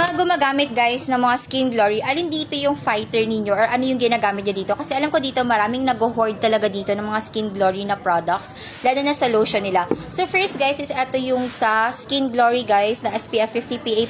mga gumagamit guys ng mga Skin Glory, alin dito yung fighter ninyo or ano yung ginagamit nyo dito? Kasi alam ko dito maraming nag-hoard talaga dito ng mga Skin Glory na products, lalo na sa lotion nila. So first guys is ito yung sa Skin Glory guys na SPF 50 PA+++.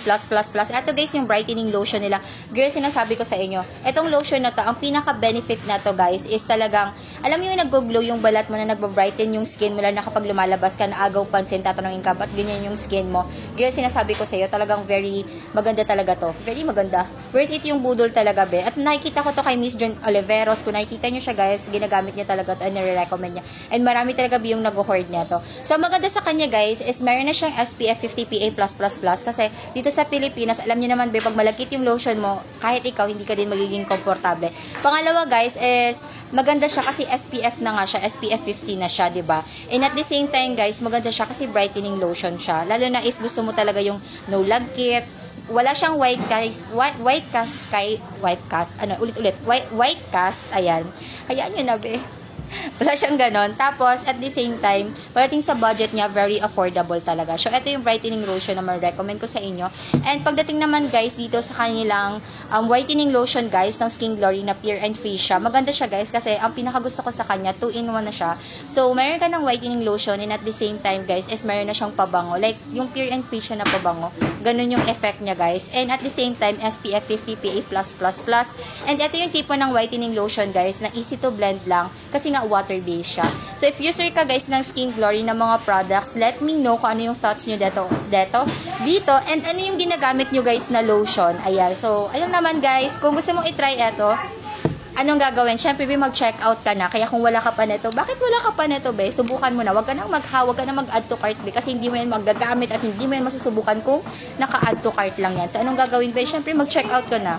Ito guys yung brightening lotion nila. Girls, sinasabi ko sa inyo, itong lotion na to, ang pinaka-benefit na to guys is talagang, alam mo yung nag-glow yung balat mo na nagbabrighten yung skin mo, lalo na kapag lumalabas ka na agaw pansin, tatanungin ka, ba't ganyan yung skin mo? Girls, sinasabi ko sa iyo, talagang very maganda talaga to. Very maganda. Worth it yung budol talaga, be. At nakikita ko to kay Miss John Oliveros. Kung nakikita nyo siya, guys, ginagamit niya talaga to and nire-recommend niya. And marami talaga yung nag-hoard niya to. So, maganda sa kanya, guys, is meron na siyang SPF 50 PA+++. Kasi dito sa Pilipinas, alam niyo naman, be, pag malagkit yung lotion mo, kahit ikaw, hindi ka din magiging komportable. Pangalawa, guys, is maganda siya kasi SPF na nga siya. SPF 50 na siya, diba? And at the same time, guys, maganda siya kasi brightening lotion siya. Lalo na if gusto mo talaga yung no lagkit, wala siyang white cast, ayan. Hayaan nyo na, be. Wala siyang ganon. Tapos, at the same time, pagdating sa budget niya, very affordable talaga. So, ito yung brightening lotion na ma-recommend ko sa inyo. And pagdating naman, guys, dito sa kanilang whitening lotion, guys, ng Skin Glory na Pure and Free siya. Maganda siya, guys, kasi ang pinakagusto ko sa kanya, 2-in-1 na siya. So, meron ka ng whitening lotion and at the same time, guys, is meron na siyang pabango. Like, yung Pure and Free siya na pabango. Ganun yung effect niya, guys. And at the same time, SPF 50 PA+++. And ito yung tipo ng whitening lotion, guys, na easy to blend lang. Kasi nga, water-based siya. So, if user ka guys ng Skin Glory ng mga products, let me know kung ano yung thoughts nyo dito, and ano yung ginagamit nyo guys na lotion. Ayan. So, ayun naman guys, kung gusto mong itry ito, anong gagawin? Siyempre, mag-check out ka na. Kaya kung wala ka pa nito, bakit wala ka pa nito, be? Subukan mo na. Huwag ka nang huwag ka nang mag-add to cart, be. Kasi hindi mo yan magagamit at hindi mo yan masusubukan kung naka-add to cart lang yan. So, anong gagawin, be? Siyempre, mag-check out ka na.